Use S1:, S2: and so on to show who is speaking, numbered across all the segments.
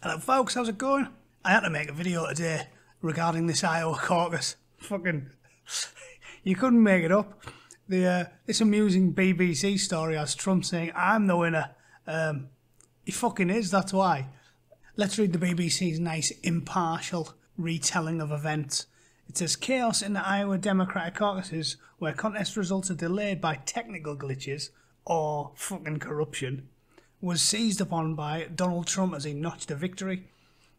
S1: Hello folks, how's it going? I had to make a video today regarding this Iowa caucus. Fucking, you couldn't make it up. This amusing BBC story has Trump saying, I'm the winner. He fucking is, that's why. Let's read the BBC's nice, impartial retelling of events. It says, chaos in the Iowa Democratic caucuses, where contest results are delayed by technical glitches or fucking corruption, was seized upon by Donald Trump as he notched a victory.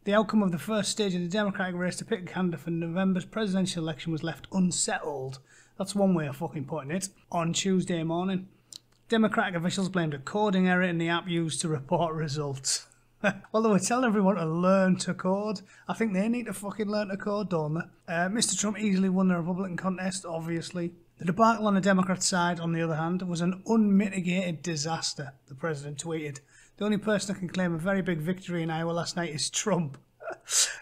S1: The outcome of the first stage of the Democratic race to pick a candidate for November's presidential election was left unsettled. That's one way of fucking putting it. On Tuesday morning, Democratic officials blamed a coding error in the app used to report results. Well, they were telling everyone to learn to code. I think they need to fucking learn to code, don't they? Mr. Trump easily won the Republican contest, obviously. The debacle on the Democrat side, on the other hand, was an unmitigated disaster, the president tweeted. The only person that can claim a very big victory in Iowa last night is Trump.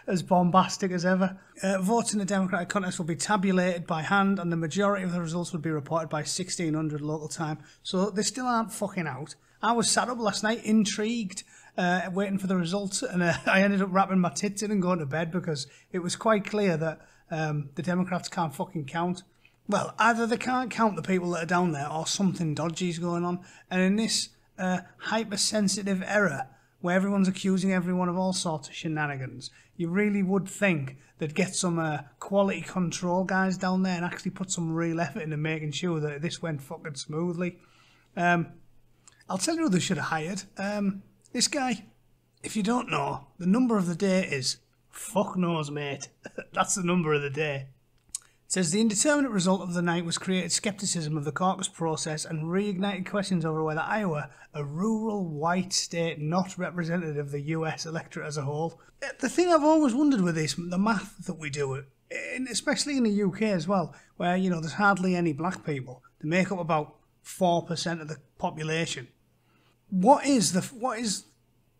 S1: As bombastic as ever. Votes in the Democratic contest will be tabulated by hand, and the majority of the results will be reported by 1600 local time. So they still aren't fucking out. I was sat up last night, intrigued, waiting for the results, and I ended up wrapping my tits in and going to bed because it was quite clear that the Democrats can't fucking count. Well, either they can't count the people that are down there or something dodgy is going on. And in this hypersensitive era where everyone's accusing everyone of all sorts of shenanigans, you really would think they'd get some quality control guys down there and actually put some real effort into making sure that this went fucking smoothly. I'll tell you who they should have hired. This guy, if you don't know, the number of the day is fuck knows, mate. That's the number of the day. It says the indeterminate result of the night was created scepticism of the caucus process and reignited questions over whether Iowa, a rural white state not representative of the US electorate as a whole. The thing I've always wondered with this, the math that we do, especially in the UK as well, where, you know, there's hardly any black people. They make up about 4% of the population. What is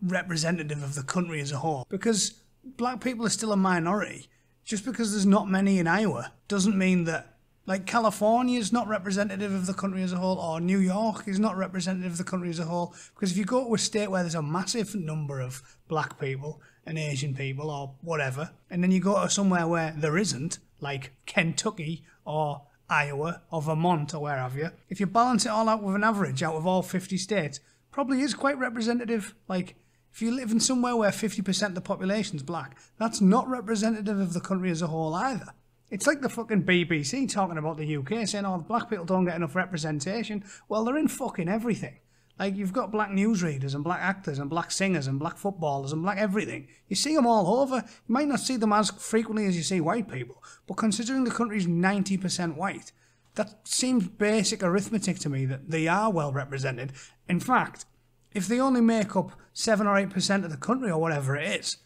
S1: representative of the country as a whole? Because black people are still a minority. Just because there's not many in Iowa doesn't mean that, like, California is not representative of the country as a whole, or New York is not representative of the country as a whole. Because if you go to a state where there's a massive number of black people and Asian people or whatever, and then you go to somewhere where there isn't, like Kentucky or Iowa or Vermont or where have you, if you balance it all out with an average out of all 50 states, probably is quite representative. Like, if you live in somewhere where 50% of the population's black, that's not representative of the country as a whole either. It's like the fucking BBC talking about the UK, saying, oh, the black people don't get enough representation. Well, they're in fucking everything. Like, you've got black newsreaders and black actors and black singers and black footballers and black everything. You see them all over. You might not see them as frequently as you see white people, but considering the country's 90% white, that seems basic arithmetic to me that they are well represented. In fact, if they only make up 7 or 8% of the country or whatever it is,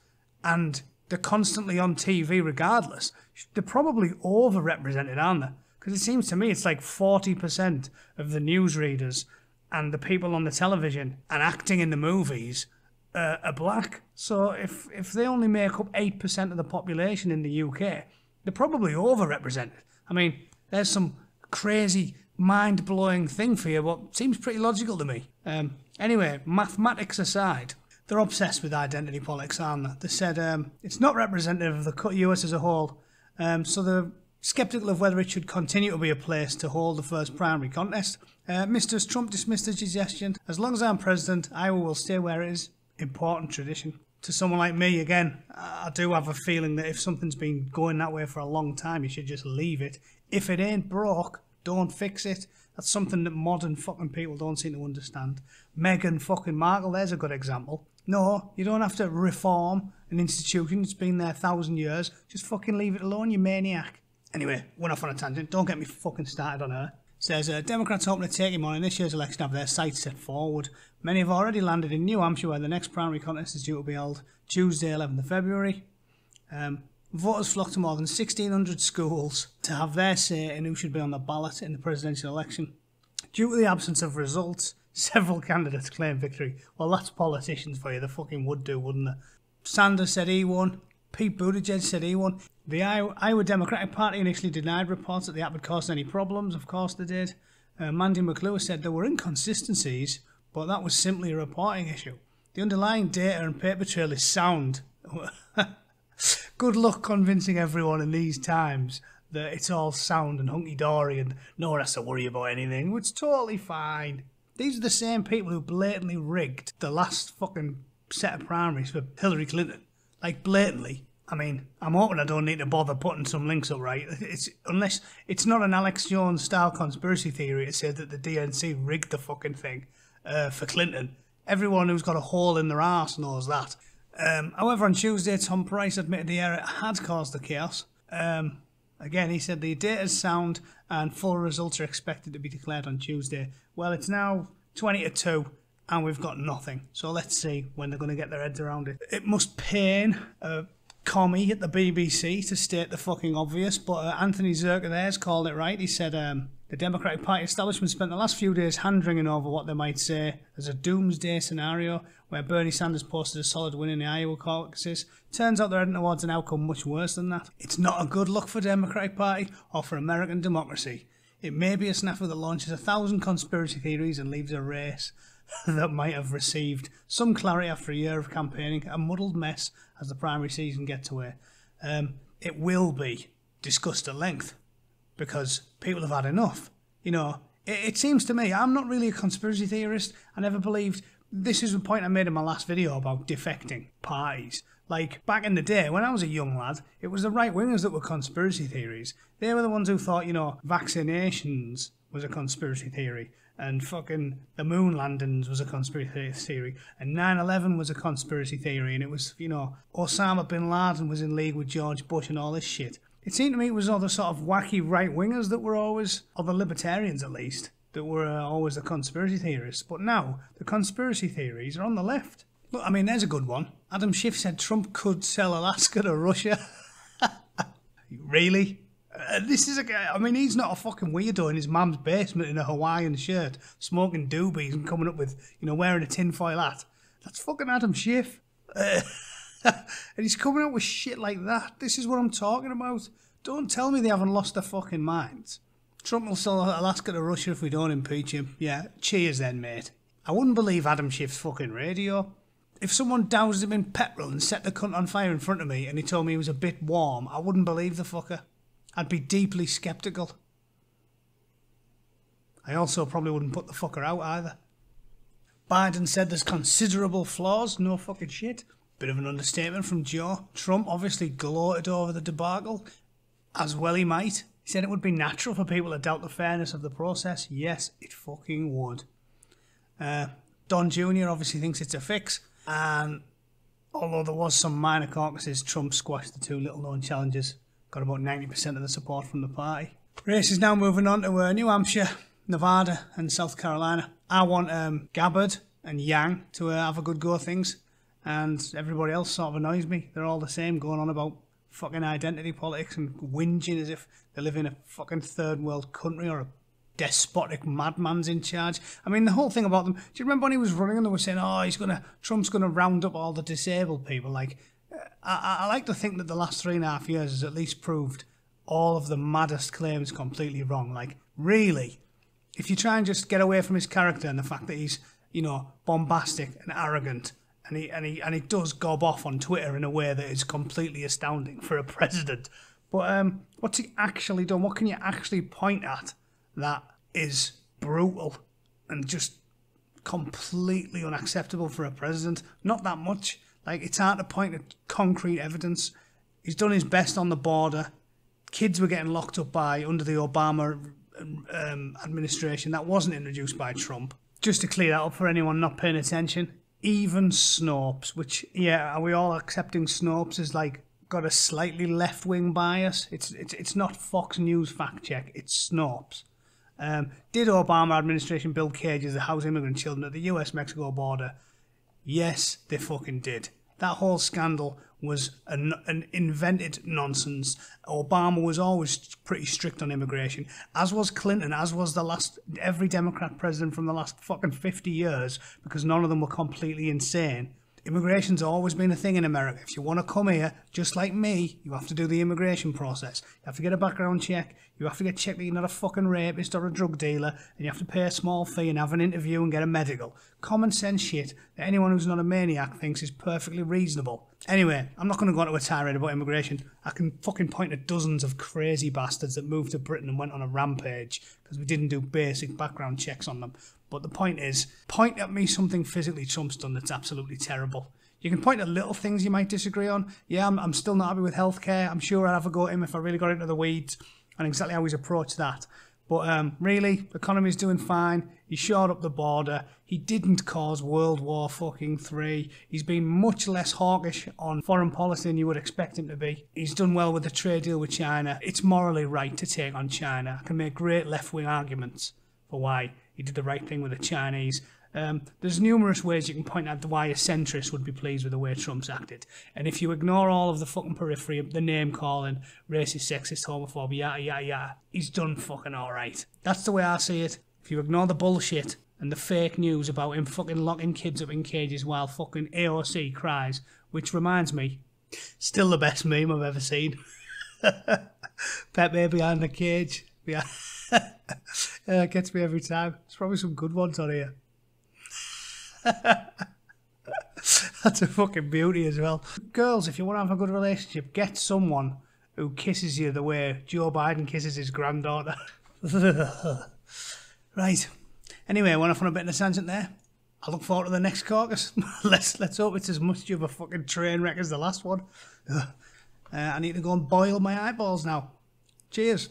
S1: and they're constantly on TV regardless, they're probably overrepresented, aren't they? Because it seems to me it's like 40% of the newsreaders and the people on the television and acting in the movies are black. So if they only make up 8% of the population in the UK, they're probably overrepresented. I mean, there's some crazy, mind-blowing thing for you, but seems pretty logical to me. Anyway, mathematics aside, they're obsessed with identity politics, aren't they? They said it's not representative of the US as a whole, so they're sceptical of whether it should continue to be a place to hold the first primary contest. Mr. Trump dismissed the suggestion. As long as I'm president, Iowa will stay where it is. Important tradition. To someone like me, again, I do have a feeling that if something's been going that way for a long time, you should just leave it. If it ain't broke, don't fix it. That's something that modern fucking people don't seem to understand. Meghan fucking Markle, there's a good example. No, you don't have to reform an institution that's been there 1,000 years. Just fucking leave it alone, you maniac. Anyway, went off on a tangent. Don't get me fucking started on her. Says, Democrats hoping to take him on in this year's election have their sights set forward. Many have already landed in New Hampshire, where the next primary contest is due to be held Tuesday, 11th of February. Voters flocked to more than 1,600 schools to have their say in who should be on the ballot in the presidential election. Due to the absence of results, several candidates claimed victory. Well, that's politicians for you. They fucking would do, wouldn't they? Sanders said he won. Pete Buttigieg said he won. The Iowa Democratic Party initially denied reports that the app had caused any problems. Of course they did. Mandy McClure said there were inconsistencies, but that was simply a reporting issue. The underlying data and paper trail is sound. Good luck convincing everyone in these times that it's all sound and hunky-dory and no one has to worry about anything. It's totally fine. These are the same people who blatantly rigged the last fucking set of primaries for Hillary Clinton. Like, blatantly. I mean, I'm hoping I don't need to bother putting some links up, right? Unless it's not an Alex Jones-style conspiracy theory to say that the DNC rigged the fucking thing for Clinton. Everyone who's got a hole in their arse knows that. However, on Tuesday, Tom Price admitted the error had caused the chaos. Again, he said the data is sound and full results are expected to be declared on Tuesday. Well, it's now 20 to 2 and we've got nothing. So let's see when they're going to get their heads around it. It must pain a commie at the BBC to state the fucking obvious, but Anthony Zerka there's called it right. He said the Democratic Party establishment spent the last few days hand-wringing over what they might say as a doomsday scenario where Bernie Sanders posted a solid win in the Iowa caucuses. Turns out they're heading towards an outcome much worse than that. It's not a good look for the Democratic Party or for American democracy. It may be a snafu that launches 1,000 conspiracy theories and leaves a race that might have received some clarity after a year of campaigning, a muddled mess as the primary season gets away. It will be discussed at length because people have had enough. You know, it seems to me, I'm not really a conspiracy theorist. I never believed, this is the point I made in my last video about defecting parties. Like, back in the day, when I was a young lad, it was the right-wingers that were conspiracy theories. They were the ones who thought, you know, vaccinations was a conspiracy theory, and fucking the moon landings was a conspiracy theory, and 9/11 was a conspiracy theory, and it was, you know, Osama bin Laden was in league with George Bush and all this shit. It seemed to me it was all the sort of wacky right-wingers that were always, or the libertarians at least, that were always the conspiracy theorists. But now, the conspiracy theories are on the left. Look, I mean, there's a good one. Adam Schiff said Trump could sell Alaska to Russia. Really? This is a guy, I mean, he's not a fucking weirdo in his mum's basement in a Hawaiian shirt, smoking doobies and coming up with, you know, wearing a tinfoil hat. That's fucking Adam Schiff. And he's coming up with shit like that. This is what I'm talking about. Don't tell me they haven't lost their fucking minds. Trump will sell Alaska to Russia if we don't impeach him. Yeah, cheers then, mate. I wouldn't believe Adam Schiff's fucking radio. If someone doused him in petrol and set the cunt on fire in front of me and he told me he was a bit warm, I wouldn't believe the fucker. I'd be deeply sceptical. I also probably wouldn't put the fucker out either. Biden said there's considerable flaws. No fucking shit. Bit of an understatement from Joe. Trump obviously gloated over the debacle. As well he might. He said it would be natural for people to doubt the fairness of the process. Yes, it fucking would. Don Jr. obviously thinks it's a fix. And although there was some minor caucuses, Trump squashed the two little-known challengers. Got about 90% of the support from the party. Race is now moving on to New Hampshire, Nevada and South Carolina. I want Gabbard and Yang to have a good go at things. And everybody else sort of annoys me. They're all the same, going on about fucking identity politics and whinging as if they live in a fucking third world country or a despotic madman's in charge. I mean, the whole thing about them. Do you remember when he was running and they were saying, "Oh, Trump's gonna round up all the disabled people"? Like, I like to think that the last 3.5 years has at least proved all of the maddest claims completely wrong. Like, really, if you try and just get away from his character and the fact that he's, you know, bombastic and arrogant, and he does gob off on Twitter in a way that is completely astounding for a president. But what's he actually done? What can you actually point at that is brutal and just completely unacceptable for a president? Not that much. Like, it's hard to point at concrete evidence. He's done his best on the border. Kids were getting locked up under the Obama administration. That wasn't introduced by Trump. Just to clear that up for anyone not paying attention. Even Snopes, which, yeah, are we all accepting Snopes as, like, got a slightly left-wing bias? It's not Fox News fact check, it's Snopes. Did Obama administration build cages to house immigrant children at the US-Mexico border? Yes, they fucking did. That whole scandal was an invented nonsense. Obama was always pretty strict on immigration, as was Clinton, as was every Democrat president from the last fucking 50 years, because none of them were completely insane. Immigration's always been a thing in America. If you want to come here, just like me, you have to do the immigration process. You have to get a background check. You have to get checked that you're not a fucking rapist or a drug dealer. And you have to pay a small fee and have an interview and get a medical. Common sense shit that anyone who's not a maniac thinks is perfectly reasonable. Anyway, I'm not going to go into a tirade about immigration. I can fucking point to dozens of crazy bastards that moved to Britain and went on a rampage because we didn't do basic background checks on them. But the point is, point at me something physically Trump's done that's absolutely terrible. You can point at little things you might disagree on. Yeah, I'm still not happy with healthcare. I'm sure I'd have a go at him if I really got into the weeds and exactly how he's approached that. But really, the economy's doing fine. He shored up the border. He didn't cause World War fucking III. He's been much less hawkish on foreign policy than you would expect him to be. He's done well with the trade deal with China. It's morally right to take on China. I can make great left-wing arguments for why he did the right thing with the Chinese. There's numerous ways you can point out why a centrist would be pleased with the way Trump's acted. And if you ignore all of the fucking periphery, the name calling, racist, sexist, homophobic, yada yada yada, he's done fucking alright. That's the way I see it. If you ignore the bullshit and the fake news about him fucking locking kids up in cages while fucking AOC cries, which reminds me, still the best meme I've ever seen. Pepe behind the cage. Yeah. It gets me every time. There's probably some good ones on here. That's a fucking beauty as well. Girls, if you want to have a good relationship, get someone who kisses you the way Joe Biden kisses his granddaughter. Right. Anyway, I went off on a bit of a tangent there. I look forward to the next caucus. Let's hope it's as much of a fucking train wreck as the last one. I need to go and boil my eyeballs now. Cheers.